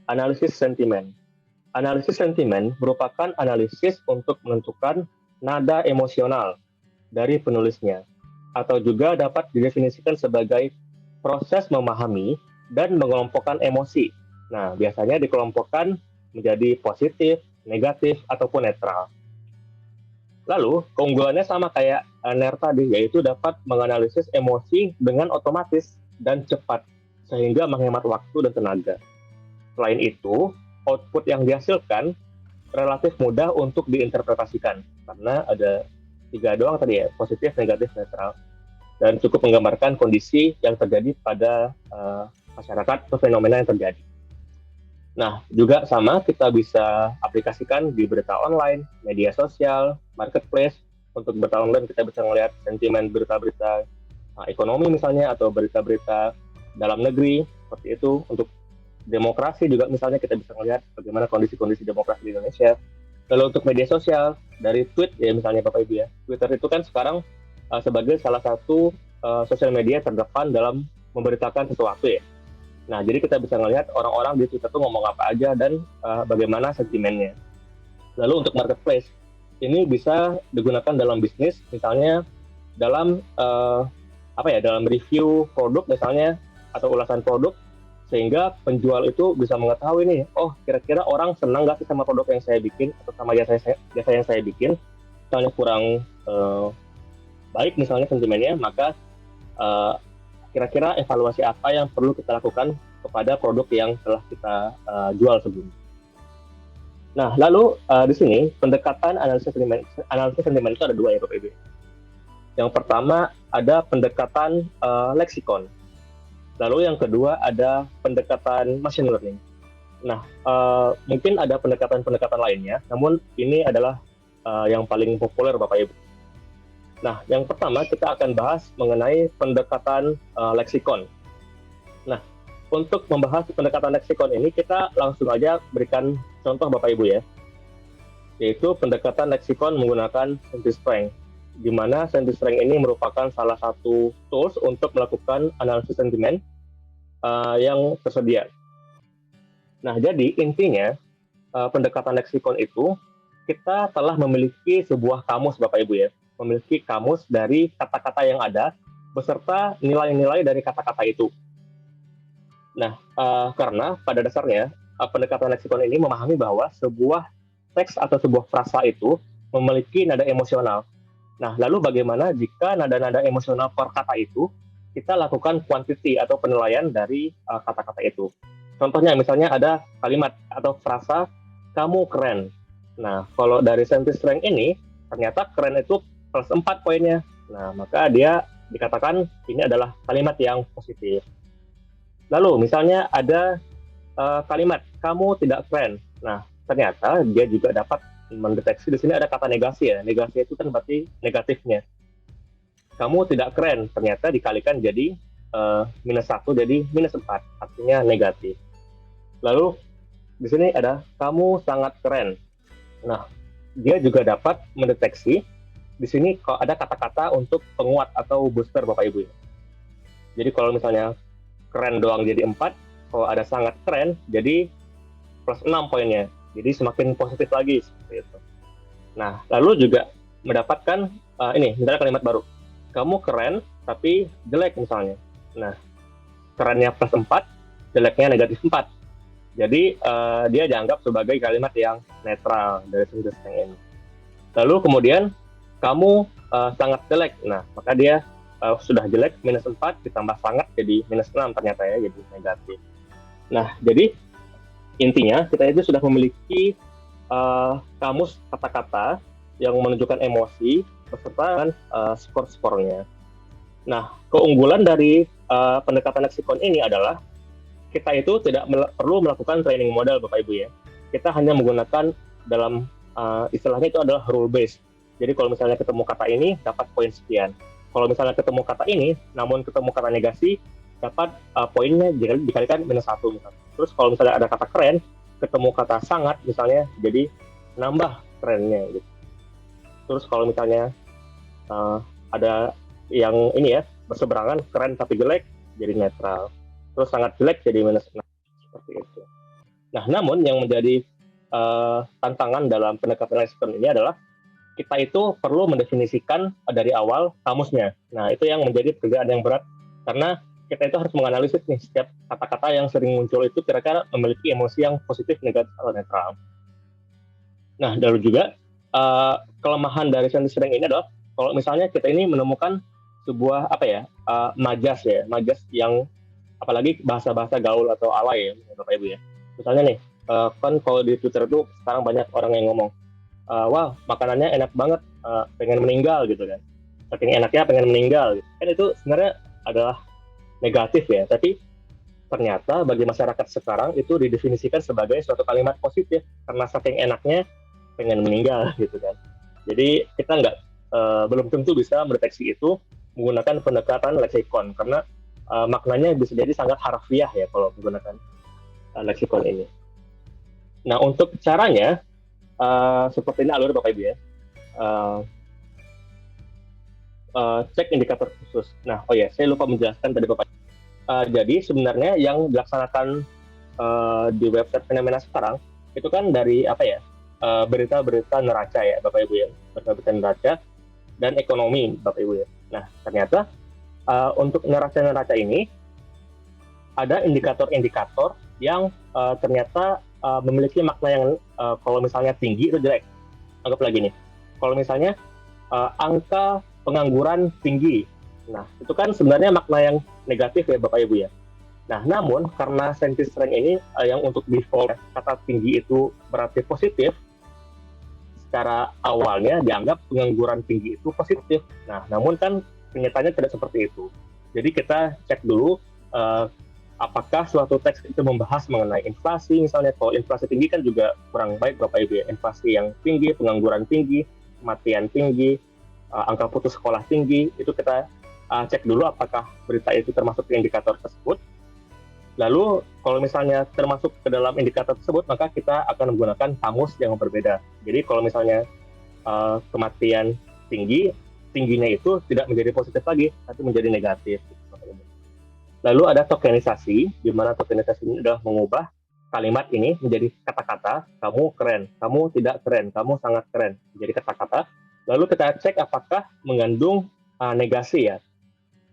analisis sentimen. Analisis sentimen merupakan analisis untuk menentukan nada emosional dari penulisnya, atau juga dapat didefinisikan sebagai proses memahami dan mengelompokkan emosi. Nah, biasanya dikelompokkan menjadi positif, negatif, ataupun netral. Lalu, keunggulannya sama kayak NER tadi, yaitu dapat menganalisis emosi dengan otomatis dan cepat, sehingga menghemat waktu dan tenaga. Selain itu, output yang dihasilkan relatif mudah untuk diinterpretasikan, karena ada tiga doang tadi ya, positif, negatif, netral, dan cukup menggambarkan kondisi yang terjadi pada masyarakat atau fenomena yang terjadi. Nah, juga sama kita bisa aplikasikan di berita online, media sosial, marketplace. Untuk berita online kita bisa melihat sentimen berita-berita ekonomi misalnya, atau berita-berita dalam negeri, seperti itu. Untuk demokrasi juga misalnya kita bisa melihat bagaimana kondisi-kondisi demokrasi di Indonesia. Lalu untuk media sosial, dari tweet ya misalnya Bapak Ibu ya, Twitter itu kan sekarang sebagai salah satu sosial media terdepan dalam memberitakan sesuatu ya. Nah, jadi kita bisa melihat orang-orang di Twitter itu ngomong apa aja dan bagaimana sentimennya. Lalu untuk marketplace, ini bisa digunakan dalam bisnis, misalnya dalam dalam review produk misalnya, atau ulasan produk, sehingga penjual itu bisa mengetahui nih, oh kira-kira orang senang nggak sih sama produk yang saya bikin atau sama jasa yang saya bikin. Misalnya kurang baik misalnya sentimennya, maka kira-kira evaluasi apa yang perlu kita lakukan kepada produk yang telah kita jual sebelumnya. Nah, lalu di sini pendekatan analisis sentimen itu ada dua ya Bapak Ibu. Yang pertama ada pendekatan leksikon. Lalu yang kedua ada pendekatan machine learning. Nah, mungkin ada pendekatan-pendekatan lainnya, namun ini adalah yang paling populer Bapak Ibu. Nah, yang pertama kita akan bahas mengenai pendekatan leksikon. Nah, untuk membahas pendekatan leksikon ini, kita langsung aja berikan contoh Bapak Ibu ya, yaitu pendekatan leksikon menggunakan SentiStrength, di mana SentiStrength ini merupakan salah satu tools untuk melakukan analisis sentimen yang tersedia. Nah, jadi intinya pendekatan leksikon itu, kita telah memiliki sebuah kamus Bapak Ibu ya, memiliki kamus dari kata-kata yang ada beserta nilai-nilai dari kata-kata itu. Nah, karena pada dasarnya pendekatan leksikon ini memahami bahwa sebuah teks atau sebuah frasa itu memiliki nada emosional. Nah, lalu bagaimana jika nada-nada emosional per kata itu kita lakukan quantity atau penilaian dari kata-kata itu. Contohnya misalnya ada kalimat atau frasa kamu keren. Nah, kalau dari SentiStrength ini ternyata keren itu plus 4 poinnya. Nah, maka dia dikatakan ini adalah kalimat yang positif. Lalu misalnya ada kalimat kamu tidak keren. Nah, ternyata dia juga dapat mendeteksi di sini ada kata negasi ya. Negasi itu kan berarti negatifnya. Kamu tidak keren, ternyata dikalikan jadi minus 1 jadi minus 4, artinya negatif. Lalu di sini ada kamu sangat keren. Nah, dia juga dapat mendeteksi di sini kalau ada kata-kata untuk penguat atau booster Bapak Ibu. Jadi kalau misalnya keren doang jadi 4, kalau ada sangat keren jadi plus 6 poinnya. Jadi semakin positif lagi seperti itu. Nah, lalu juga mendapatkan ini misalnya kalimat baru. Kamu keren tapi jelek misalnya. Nah, kerennya plus 4, jeleknya negatif 4. Jadi dia dianggap sebagai kalimat yang netral dari SentiStrength ini. Lalu kemudian kamu sangat jelek. Nah, maka dia sudah jelek minus 4 ditambah sangat jadi minus 6 ternyata ya, jadi negatif. Nah, jadi intinya kita itu sudah memiliki kamus kata-kata yang menunjukkan emosi beserta dengan skor-skornya. Nah, keunggulan dari pendekatan leksikon ini adalah kita itu tidak perlu melakukan training model Bapak Ibu ya. Kita hanya menggunakan dalam istilahnya itu adalah rule based. Jadi kalau misalnya ketemu kata ini dapat poin sekian. Kalau misalnya ketemu kata ini namun ketemu kata negasi dapat poinnya dikalikan minus 1 misalnya. Terus kalau misalnya ada kata keren ketemu kata sangat misalnya jadi nambah kerennya gitu. Terus kalau misalnya ada yang ini ya berseberangan keren tapi jelek jadi netral. Terus sangat jelek jadi minus 6 seperti itu. Nah, namun yang menjadi tantangan dalam pendekatan lexicon ini adalah kita itu perlu mendefinisikan dari awal kamusnya. Nah, itu yang menjadi pekerjaan yang berat karena kita itu harus menganalisis nih setiap kata-kata yang sering muncul itu kira-kira memiliki emosi yang positif, negatif, atau netral. Nah, lalu juga kelemahan dari sentence string ini adalah kalau misalnya kita ini menemukan sebuah majas yang apalagi bahasa-bahasa gaul atau alay ya, Bapak Ibu ya. Misalnya nih, kan kalau di Twitter itu sekarang banyak orang yang ngomong, wah makanannya enak banget, pengen meninggal gitu kan. Saking enaknya pengen meninggal. Gitu. Kan itu sebenarnya adalah negatif ya, tapi ternyata bagi masyarakat sekarang itu didefinisikan sebagai suatu kalimat positif karena saking enaknya pengen meninggal gitu kan. Jadi kita belum tentu bisa mendeteksi itu menggunakan pendekatan leksikon karena maknanya bisa jadi sangat harfiah ya kalau menggunakan leksikon ini. Nah untuk caranya seperti ini alur Bapak Ibu ya. Cek indikator khusus. Nah saya lupa menjelaskan tadi Bapak. Jadi sebenarnya yang dilaksanakan di website fenomena sekarang itu kan dari berita-berita neraca ya Bapak Ibu ya, berita-berita neraca dan ekonomi Bapak Ibu ya. Nah ternyata untuk neraca-neraca ini ada indikator-indikator yang ternyata memiliki makna yang kalau misalnya tinggi itu jelek. Anggap lagi nih, kalau misalnya angka pengangguran tinggi, nah itu kan sebenarnya makna yang negatif ya Bapak Ibu ya. Nah namun karena sentence string ini yang untuk default kata tinggi itu berarti positif, secara awalnya dianggap pengangguran tinggi itu positif. Nah namun kan kenyataannya tidak seperti itu. Jadi kita cek dulu apakah suatu teks itu membahas mengenai inflasi, misalnya kalau inflasi tinggi kan juga kurang baik Bapak Ibu ya, inflasi yang tinggi, pengangguran tinggi, kematian tinggi, angka putus sekolah tinggi, itu kita cek dulu apakah berita itu termasuk di indikator tersebut. Lalu kalau misalnya termasuk ke dalam indikator tersebut, maka kita akan menggunakan kamus yang berbeda. Jadi kalau misalnya kematian tingginya itu tidak menjadi positif lagi, tapi menjadi negatif. Lalu ada tokenisasi, di mana tokenisasi ini adalah mengubah kalimat ini menjadi kata-kata, kamu keren, kamu tidak keren, kamu sangat keren, menjadi kata-kata. Lalu kita cek apakah mengandung negasi ya.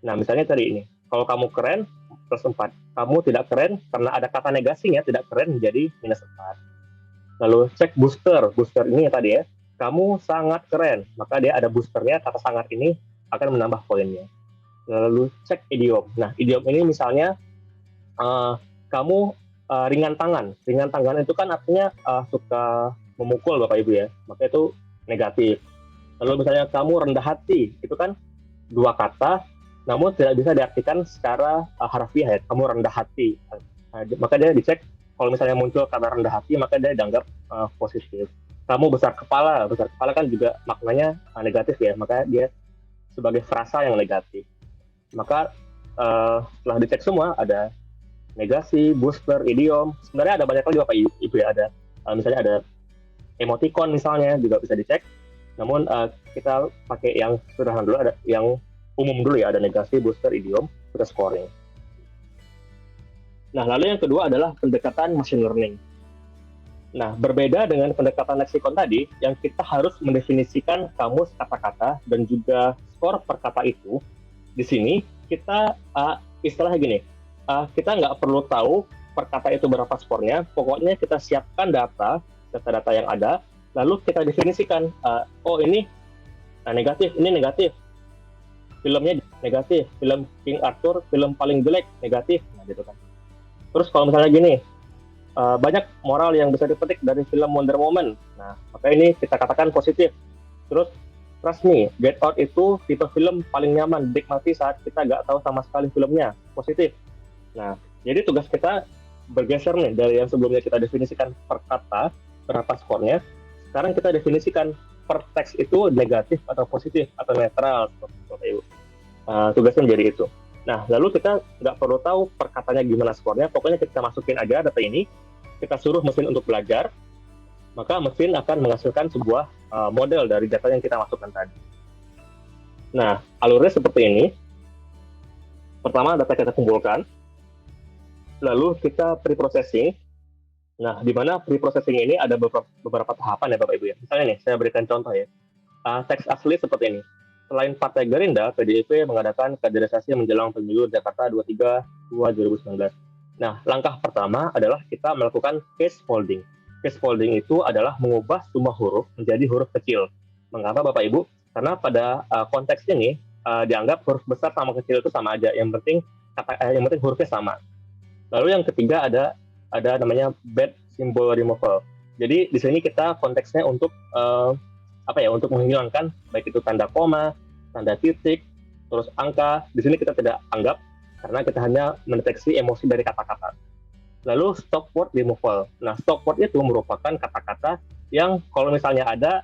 Nah misalnya tadi ini, kalau kamu keren, plus 4. Kamu tidak keren, karena ada kata negasinya, tidak keren menjadi minus 4. Lalu cek booster ini ya tadi ya, kamu sangat keren, maka dia ada boosternya, kata sangat ini akan menambah poinnya. Lalu cek idiom. Nah, idiom ini misalnya kamu ringan tangan. Ringan tangan itu kan artinya suka memukul Bapak Ibu ya. Maka itu negatif. Lalu misalnya kamu rendah hati, itu kan dua kata, namun tidak bisa diartikan secara harfiah ya. Kamu rendah hati. Maka dia dicek, kalau misalnya muncul kata rendah hati, maka dia dianggap positif. Kamu besar kepala kan juga maknanya negatif ya. Maka dia sebagai frasa yang negatif. Maka setelah dicek semua ada negasi, booster, idiom. Sebenarnya ada banyak lagi Bapak Ibu ya, ada misalnya ada emoticon misalnya juga bisa dicek. Namun kita pakai yang sederhana dulu, ada yang umum dulu ya, ada negasi, booster, idiom, kita scoring. Nah, lalu yang kedua adalah pendekatan machine learning. Nah, berbeda dengan pendekatan leksikon tadi, yang kita harus mendefinisikan kamus kata-kata dan juga skor per kata itu. Di sini kita istilahnya gini, kita nggak perlu tahu per kata itu berapa skornya, pokoknya kita siapkan data-data yang ada, lalu kita definisikan, ini negatif, ini negatif, filmnya negatif, film King Arthur, film paling jelek, negatif, nah gitu kan. Terus kalau misalnya gini, banyak moral yang bisa dipetik dari film Wonder Woman, nah maka ini kita katakan positif. Terus trust me, Get Out itu tipe film paling nyaman dinikmati saat kita nggak tahu sama sekali filmnya, positif. Nah, jadi tugas kita bergeser nih dari yang sebelumnya kita definisikan per kata, berapa skornya, sekarang kita definisikan per teks itu negatif atau positif atau netral, seperti itu. Tugasnya menjadi itu. Nah, lalu kita nggak perlu tahu per katanya gimana skornya, pokoknya kita masukin aja data ini, kita suruh mesin untuk belajar, maka mesin akan menghasilkan sebuah model dari data yang kita masukkan tadi. Nah, alurnya seperti ini. Pertama, data kita kumpulkan, lalu kita pre-processing, Nah, di mana pre-processing ini ada beberapa tahapan ya Bapak Ibu ya. Misalnya nih, saya berikan contoh ya. Teks asli seperti ini. Selain Partai Gerindra, PDIP mengadakan kaderisasi menjelang pemilu Jakarta 23 2019. Nah, langkah pertama adalah kita melakukan case folding. Case folding itu adalah mengubah semua huruf menjadi huruf kecil. Mengapa Bapak Ibu? Karena pada konteks ini dianggap huruf besar sama kecil itu sama aja. Yang penting hurufnya sama. Lalu yang ketiga ada namanya bad symbol removal. Jadi di sini kita konteksnya untuk untuk menghilangkan baik itu tanda koma, tanda titik, terus angka. Di sini kita tidak anggap karena kita hanya mendeteksi emosi dari kata-kata. Lalu stop word removal. Nah, stop word itu merupakan kata-kata yang kalau misalnya ada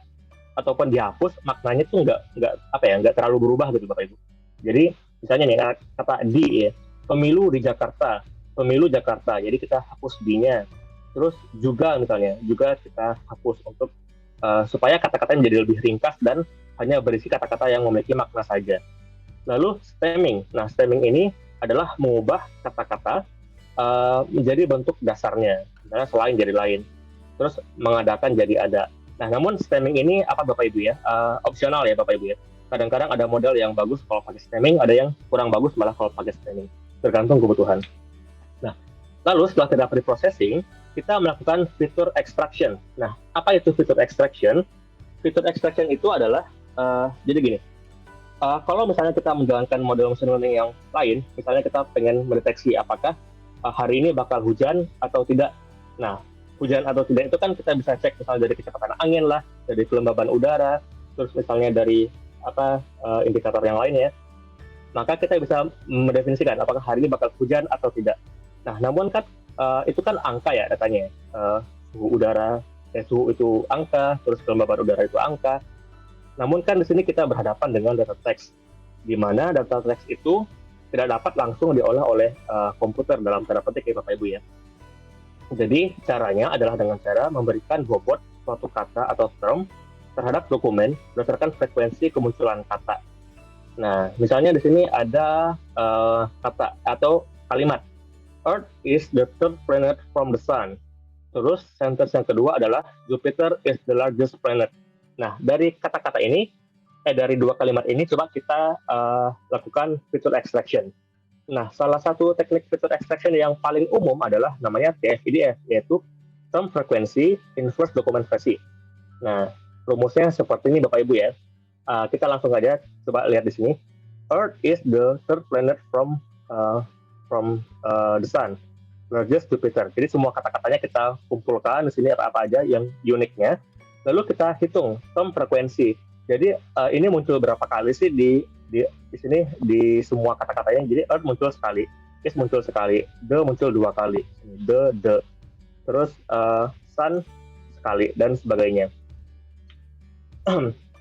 ataupun dihapus, maknanya itu nggak terlalu berubah gitu Bapak Ibu. Jadi misalnya nih kata di ya, pemilu di Jakarta, pemilu Jakarta. Jadi kita hapus di-nya. Terus juga misalnya juga kita hapus untuk supaya kata-kata menjadi lebih ringkas dan hanya berisi kata-kata yang memiliki makna saja. Lalu stemming. Nah, stemming ini adalah mengubah kata-kata menjadi bentuk dasarnya, misalnya selain jadi lain. Terus mengadakan jadi ada. Nah, namun stemming ini apa Bapak Ibu ya? Opsional ya Bapak Ibu ya. Kadang-kadang ada model yang bagus kalau pakai stemming, ada yang kurang bagus malah kalau pakai stemming. Tergantung kebutuhan. Nah, lalu setelah kita pre-processing, kita melakukan feature extraction. Nah, apa itu feature extraction? Feature extraction itu adalah, jadi gini, kalau misalnya kita menjalankan model machine learning yang lain, misalnya kita pengen mendeteksi apakah hari ini bakal hujan atau tidak. Nah, hujan atau tidak itu kan kita bisa cek misalnya dari kecepatan angin lah, dari kelembaban udara, terus misalnya dari indikator yang lainnya. Maka kita bisa mendefinisikan apakah hari ini bakal hujan atau tidak. Nah, namun kan itu kan angka ya datanya. Suhu udara, suhu itu angka, terus kelembaban udara itu angka. Namun kan di sini kita berhadapan dengan data teks, di mana data teks itu tidak dapat langsung diolah oleh komputer dalam tanda petik ya Bapak Ibu ya. Jadi caranya adalah dengan cara memberikan bobot suatu kata atau term terhadap dokumen berdasarkan frekuensi kemunculan kata. Nah, misalnya di sini ada kata atau kalimat Earth is the third planet from the Sun. Terus sentence yang kedua adalah Jupiter is the largest planet. Nah, dari kata-kata ini, dari dua kalimat ini coba kita lakukan feature extraction. Nah, salah satu teknik feature extraction yang paling umum adalah namanya TF-IDF, yaitu Term Frequency Inverse Document-Versi. Nah, rumusnya seperti ini Bapak Ibu ya. Kita langsung aja coba lihat di sini. Earth is the third planet from the Sun, largest Jupiter. Jadi semua kata-katanya kita kumpulkan di sini apa aja yang uniknya. Lalu kita hitung term frekuensi. Jadi ini muncul berapa kali sih di sini di semua kata-katanya. Jadi Earth muncul sekali, is muncul sekali, the muncul dua kali, the, terus Sun sekali dan sebagainya.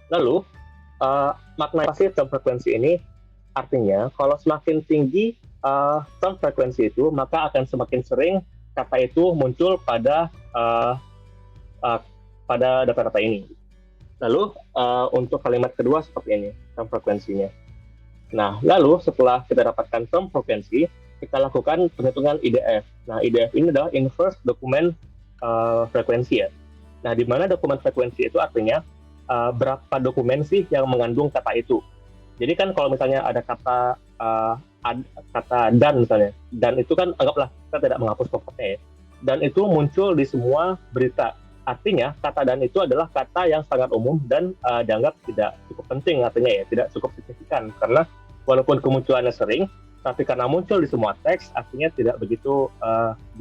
Lalu makna pasti term frekuensi ini artinya kalau semakin tinggi term frekuensi itu, maka akan semakin sering kata itu muncul pada data-data ini. Lalu untuk kalimat kedua seperti ini, term frekuensinya. Nah, lalu setelah kita dapatkan term frekuensi, kita lakukan perhitungan IDF. Nah, IDF ini adalah inverse dokumen frekuensi ya. Nah, di mana dokumen frekuensi itu artinya berapa dokumen sih yang mengandung kata itu. Jadi kan kalau misalnya ada kata dan misalnya, dan itu kan anggaplah kita tidak menghapus pokoknya ya. Dan itu muncul di semua berita. Artinya kata dan itu adalah kata yang sangat umum dan dianggap tidak cukup penting, artinya ya tidak cukup signifikan karena walaupun kemunculannya sering, tapi karena muncul di semua teks, artinya tidak begitu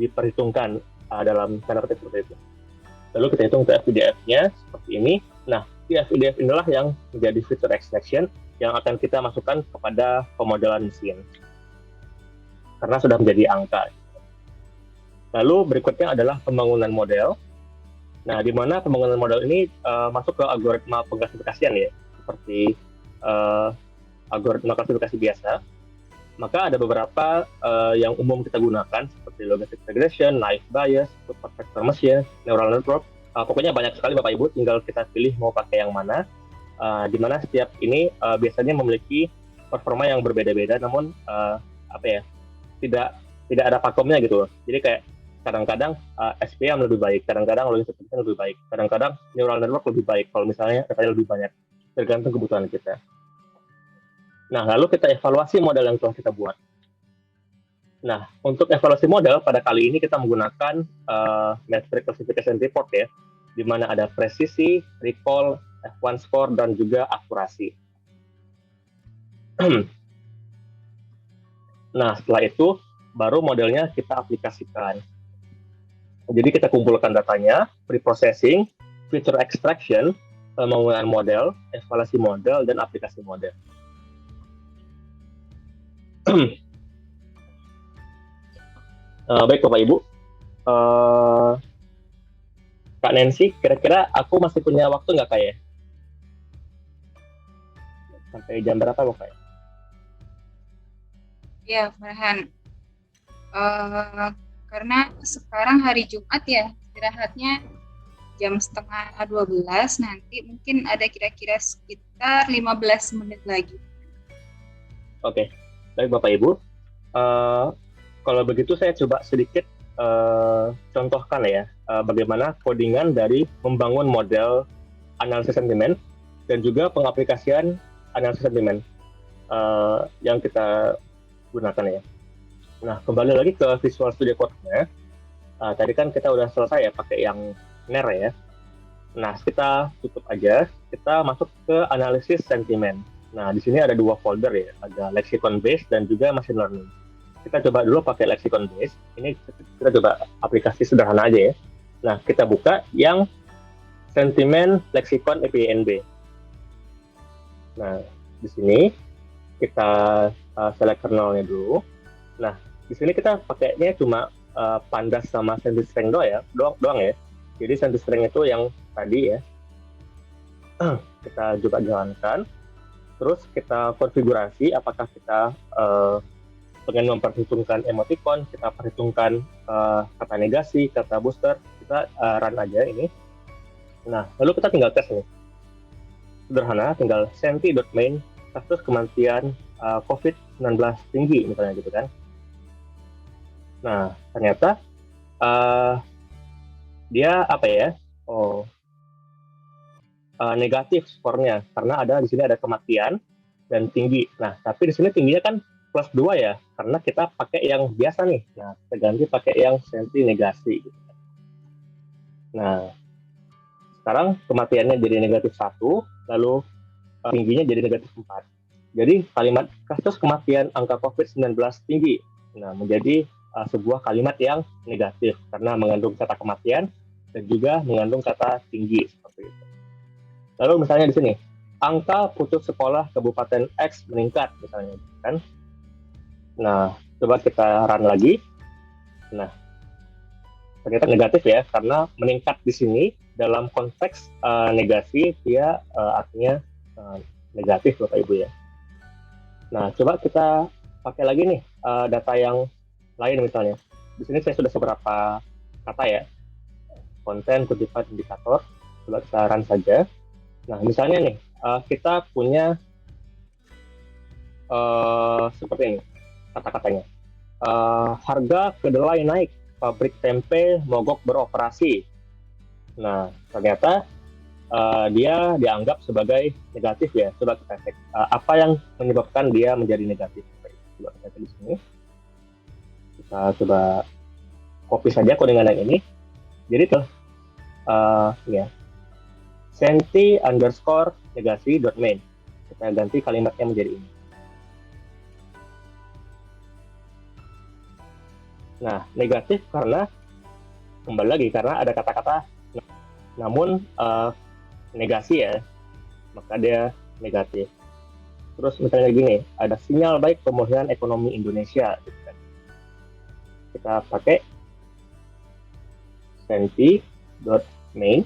diperhitungkan dalam tanda petik seperti itu. Lalu kita hitung TF-IDF-nya seperti ini. Nah, TF-IDF inilah yang menjadi feature extraction yang akan kita masukkan kepada pemodelan mesin karena sudah menjadi angka. Lalu berikutnya adalah pembangunan model. Nah, di mana pembangunan model ini masuk ke algoritma pengklasifikasian ya, seperti algoritma klasifikasi biasa. Maka ada beberapa yang umum kita gunakan seperti logistic regression, naive bias, super vector machine, neural network. Pokoknya banyak sekali Bapak Ibu, tinggal kita pilih mau pakai yang mana. Di mana setiap ini biasanya memiliki performa yang berbeda-beda, namun tidak ada pakomnya gitu loh. Jadi kayak kadang-kadang SPM lebih baik, kadang-kadang logistic regression lebih baik, kadang-kadang neural network lebih baik kalau misalnya datanya lebih banyak, tergantung kebutuhan kita. Nah, lalu kita evaluasi model yang telah kita buat. Nah, untuk evaluasi model pada kali ini kita menggunakan metric classification report ya, di mana ada presisi, recall, F1 score, dan juga akurasi. Nah, setelah itu baru modelnya kita aplikasikan. Jadi kita kumpulkan datanya, pre-processing, feature extraction, pembangunan model, evaluasi model, dan aplikasi model. Baik Bapak Ibu, Kak Nancy, kira-kira aku masih punya waktu nggak Kak ya? Sampai jam berapa Bapak? Ya, Farhan. Karena sekarang hari Jumat ya, istirahatnya jam 11:30, nanti mungkin ada kira-kira sekitar 15 menit lagi. Oke, baik Bapak Ibu. Kalau begitu saya coba sedikit contohkan ya bagaimana codingan dari membangun model analisis sentimen dan juga pengaplikasian analisis sentimen yang kita gunakan ya. Nah, kembali lagi ke Visual Studio Code-nya. Tadi kan kita udah selesai ya pakai yang NER ya. Nah, kita tutup aja, kita masuk ke analisis sentimen. Nah, di sini ada 2 folder ya, ada lexicon base dan juga machine learning. Kita coba dulu pakai lexicon base. Ini kita coba aplikasi sederhana aja ya. Nah, kita buka yang sentimen lexicon APNB. Nah, di sini kita select kernelnya dulu. Nah, di sini kita pakainya cuma pandas sama sentiment string doang ya. Jadi sentiment string itu yang tadi ya. Kita coba jalankan. Terus kita konfigurasi apakah kita pengen memperhitungkan emoticon, kita perhitungkan kata negasi, kata booster, kita run aja ini. Nah, lalu kita tinggal tes nih. Sederhana, tinggal senti.main kasus kematian COVID-19 tinggi misalnya gitu kan. Nah, ternyata dia apa ya? Negatif skornya karena di sini ada kematian dan tinggi. Nah, tapi di sini tingginya kan plus 2 ya, karena kita pakai yang biasa nih. Nah, kita ganti pakai yang senti negasi. Gitu. Nah, sekarang kematiannya jadi negatif 1, lalu tingginya jadi negatif 4. Jadi kalimat kasus kematian angka COVID-19 tinggi, nah menjadi sebuah kalimat yang negatif karena mengandung kata kematian dan juga mengandung kata tinggi seperti itu. Lalu misalnya di sini, angka putus sekolah Kabupaten X meningkat misalnya, kan? Nah, coba kita run lagi. Nah, ternyata negatif ya, karena meningkat di sini dalam konteks negasi, dia artinya negatif Bapak Ibu ya. Nah, coba kita pakai lagi nih data yang lain misalnya. Di sini saya sudah beberapa kata ya, konten, kutipan, indikator. Coba kita run saja. Nah, misalnya nih, kita punya seperti ini kata-katanya. Harga kedelai naik, pabrik tempe mogok beroperasi. Nah, ternyata dia dianggap sebagai negatif ya. Coba kita cek apa yang menyebabkan dia menjadi negatif. Coba kita cek di sini. Kita coba copy saja codingan yang ini. Jadi tuh, ya, senti_negasi.main. Kita ganti kalimatnya menjadi ini. Nah, negatif karena kembali lagi karena ada kata-kata namun negasi ya, maka dia negatif. Terus misalnya gini, ada sinyal baik pemulihan ekonomi Indonesia. Kita pakai senti.main,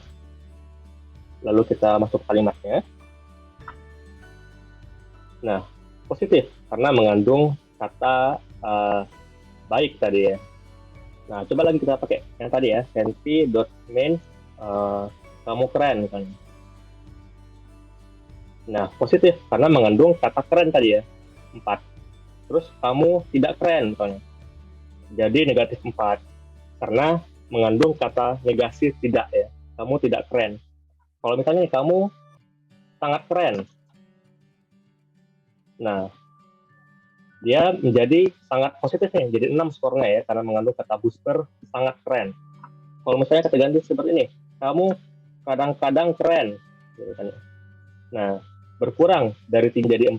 lalu kita masuk kalimatnya. Nah, positif karena mengandung kata baik tadi ya. Nah, coba lagi kita pakai yang tadi ya, senti.main kamu keren misalnya. Nah, positif karena mengandung kata keren tadi ya, 4. Terus kamu tidak keren misalnya. Jadi negatif 4. karena mengandung kata negasi tidak ya. Kamu tidak keren. Kalau misalnya kamu sangat keren, nah dia menjadi sangat positif nih, jadi 6 skornya ya, karena mengandung kata booster sangat keren. Kalau misalnya kita ganti seperti ini, kamu kadang-kadang keren. Nah, berkurang dari 3 jadi 4.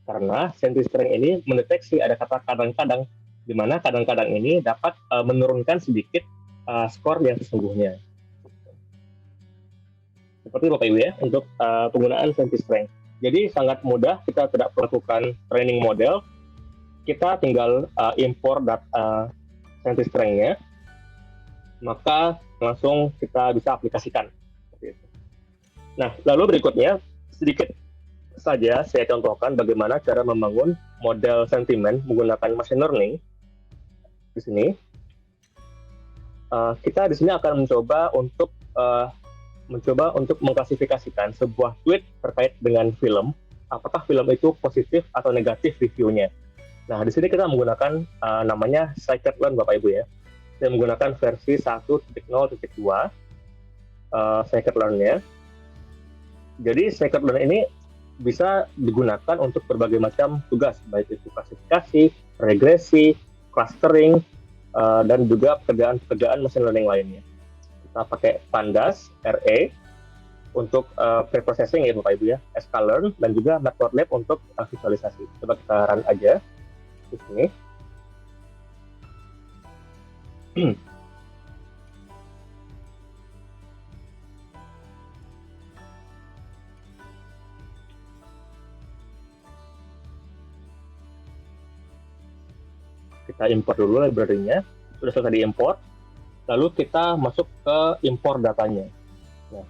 Karena SentiStrength ini mendeteksi ada kata kadang-kadang, di mana kadang-kadang ini dapat menurunkan sedikit skor yang sesungguhnya. Seperti Bapak Ibu ya, untuk penggunaan SentiStrength. Jadi sangat mudah, kita tidak melakukan training model, kita tinggal import data SentiStrength-nya, maka langsung kita bisa aplikasikan. Nah, lalu berikutnya, sedikit saja saya contohkan bagaimana cara membangun model sentimen menggunakan machine learning. Di sini, kita di sini akan mencoba untuk mengklasifikasikan sebuah tweet terkait dengan film, apakah film itu positif atau negatif reviewnya. Nah, di sini kita menggunakan namanya scikit-learn, Bapak Ibu ya. Saya menggunakan versi 1.0.2 scikit-learn-nya. Jadi scikit-learn ini bisa digunakan untuk berbagai macam tugas, baik itu klasifikasi, regresi, clustering, dan juga pekerjaan machine learning lainnya. Kita pakai Pandas, RA, untuk pre-processing ya Bapak Ibu ya, sklearn, dan juga Matplotlib untuk visualisasi. Coba kita run aja di sini. Kita import dulu library-nya, sudah selesai diimport, lalu kita masuk ke import datanya. Nah,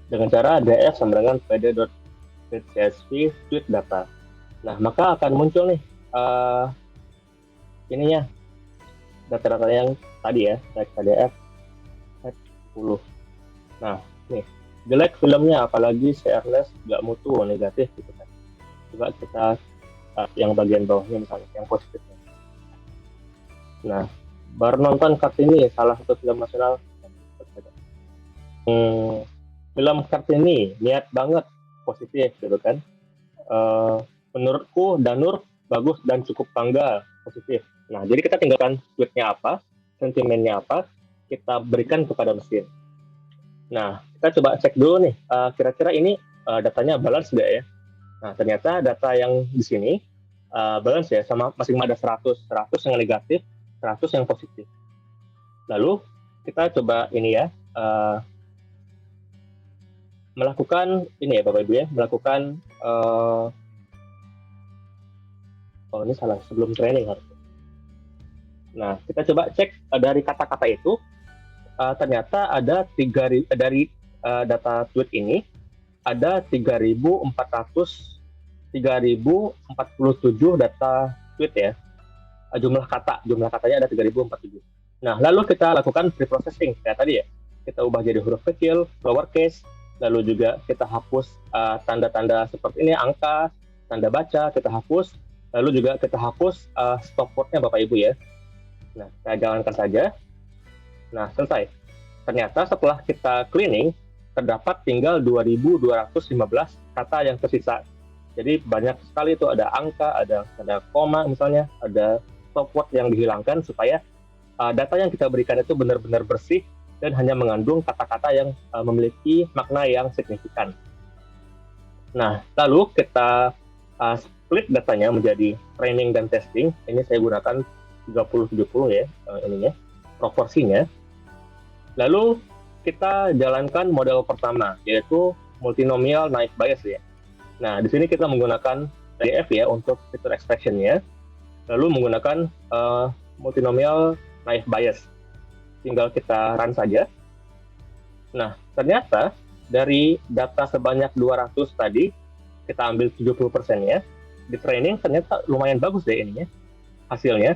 dengan cara df sama dengan pd.csv tweet data. Nah, maka akan muncul nih ininya, data-data yang tadi ya, df 10. Nah, nih, jelek filmnya, apalagi fairness, nggak mutu, negatif gitu kan. Coba kita yang bagian bawahnya misalnya, yang positifnya. Nah, baru nonton Kartini, salah satu film nasional. Film Kartini, niat banget, positif gitu kan. Menurutku Danur bagus dan cukup bangga, positif. Nah, jadi kita tinggalkan tweetnya apa, sentimennya apa, kita berikan kepada mesin. Nah, kita coba cek dulu nih, kira-kira ini datanya balance nggak ya? Nah, ternyata data yang di sini balance ya, sama masing-masing ada 100 yang negatif, 100 yang positif. Lalu kita coba ini ya, melakukan ini ya Bapak Ibu ya, melakukan oh ini salah, sebelum training harusnya. Nah, kita coba cek dari kata-kata itu, ternyata ada dari data tweet ini ada 3.047 data tweet ya. Jumlah katanya ada 3.047. Nah, lalu kita lakukan pre-processing kayak tadi ya. Kita ubah jadi huruf kecil, lowercase, lalu juga kita hapus tanda-tanda seperti ini, angka, tanda baca, kita hapus, lalu juga kita hapus stop word-nya Bapak Ibu ya. Nah, saya jalankan saja. Nah, selesai. Ternyata setelah kita cleaning, terdapat tinggal 2.215 kata yang tersisa. Jadi banyak sekali itu, ada angka, ada koma misalnya, ada stop word yang dihilangkan supaya data yang kita berikan itu benar-benar bersih dan hanya mengandung kata-kata yang memiliki makna yang signifikan. Nah, lalu kita split datanya menjadi training dan testing. Ini saya gunakan 30-70 ya, ininya, proporsinya. Lalu kita jalankan model pertama, yaitu multinomial naive Bayes ya. Nah, di sini kita menggunakan DF ya untuk feature extraction-nya. Lalu menggunakan multinomial naive Bayes. Tinggal kita run saja. Nah, ternyata dari data sebanyak 200 tadi, kita ambil 70%-nya. Di training ternyata lumayan bagus deh ininya. Hasilnya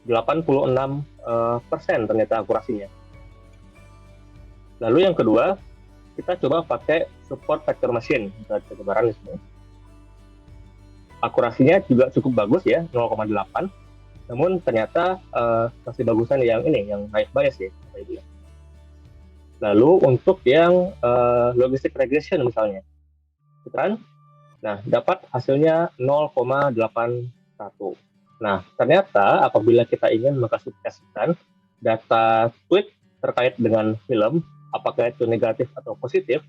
86% ternyata akurasinya. Lalu yang kedua, kita coba pakai support vector machine. Kita coba run di sini. Akurasinya juga cukup bagus ya, 0,8. Namun ternyata masih bagusan yang ini, yang naive Bayes ya. Lalu untuk yang logistic regression misalnya, gitu kan? Nah, dapat hasilnya 0,81. Nah, ternyata apabila kita ingin mengklasifikasikan data tweet terkait dengan film, apakah itu negatif atau positif,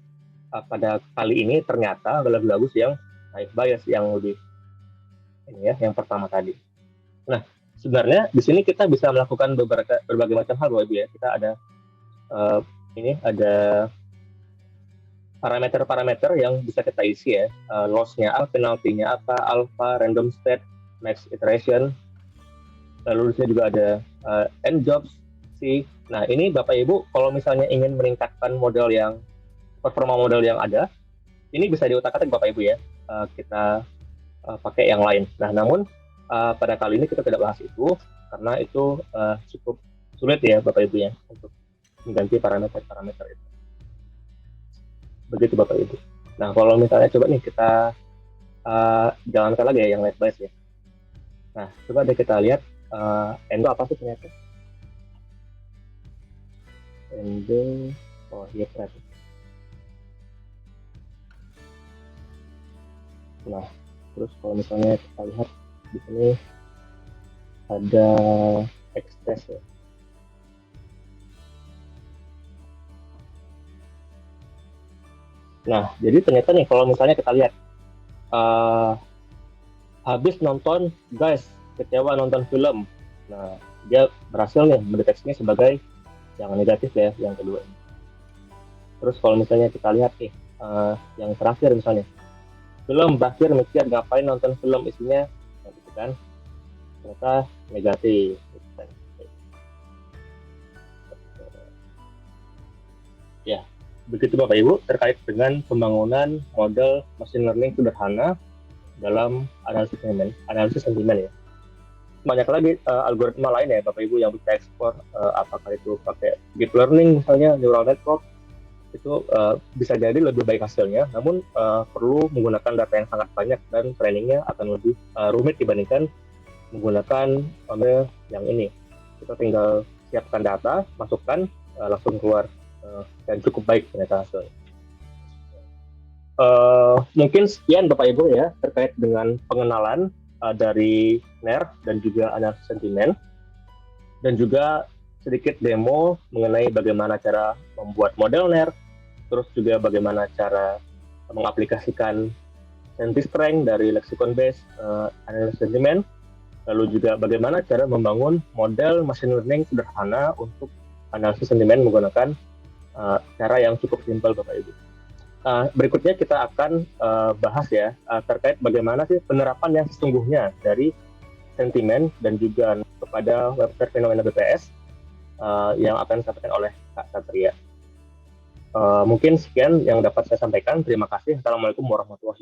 pada kali ini ternyata lebih bagus yang naive Bayes yang lebih ini ya, yang pertama tadi. Nah, sebenarnya di sini kita bisa melakukan berbagai macam hal, Bapak Ibu ya. Kita ada ini ada parameter-parameter yang bisa kita isi ya, loss-nya apa, penalty-nya apa, alpha, random state, max iteration, lalu di sini juga ada end jobs, C. Nah ini Bapak Ibu kalau misalnya ingin meningkatkan model yang performa model yang ada, ini bisa diutak-atik Bapak Ibu ya, kita pakai yang lain. Nah namun pada kali ini kita tidak bahas itu karena itu cukup sulit ya Bapak Ibu ya untuk mengganti parameter-parameter itu. Begitu Bapak Ibu. Nah kalau misalnya coba nih kita jalankan lagi ya yang naive Bayes ya. Nah coba deh kita lihat N itu apa sih ternyata? N oh iya ternyata. Nah terus kalau misalnya kita lihat di sini ada X-test ya. Nah, jadi ternyata nih kalau misalnya kita lihat habis nonton, guys, kecewa nonton film. Nah, dia berhasil nih mendeteksinya sebagai yang negatif ya, yang kedua ini. Terus kalau misalnya kita lihat nih, yang terakhir misalnya, film berakhir mikir ngapain nonton film isinya, nah, gitu kan, ternyata negatif. Gitu kan. Ya, begitu Bapak Ibu terkait dengan pembangunan model machine learning sederhana dalam analisis sentimen ya. Banyak lagi algoritma lain ya Bapak Ibu yang bisa ekspor, apakah itu pakai deep learning misalnya, neural network, itu bisa jadi lebih baik hasilnya, namun perlu menggunakan data yang sangat banyak dan trainingnya akan lebih rumit dibandingkan menggunakan model yang ini. Kita tinggal siapkan data, masukkan, langsung keluar dan cukup baik ternyata hasilnya. Mungkin sekian Bapak Ibu ya terkait dengan pengenalan dari NER dan juga analisis sentimen, dan juga sedikit demo mengenai bagaimana cara membuat model NER, terus juga bagaimana cara mengaplikasikan senti-strength dari lexicon based analisis sentimen, lalu juga bagaimana cara membangun model machine learning sederhana untuk analisis sentimen menggunakan cara yang cukup simpel Bapak Ibu. Berikutnya kita akan bahas ya terkait bagaimana sih penerapan yang sesungguhnya dari sentimen dan juga kepada website fenomena BPS yang akan disampaikan oleh Kak Satria. Mungkin sekian yang dapat saya sampaikan. Terima kasih. Assalamualaikum warahmatullahi wabarakatuh.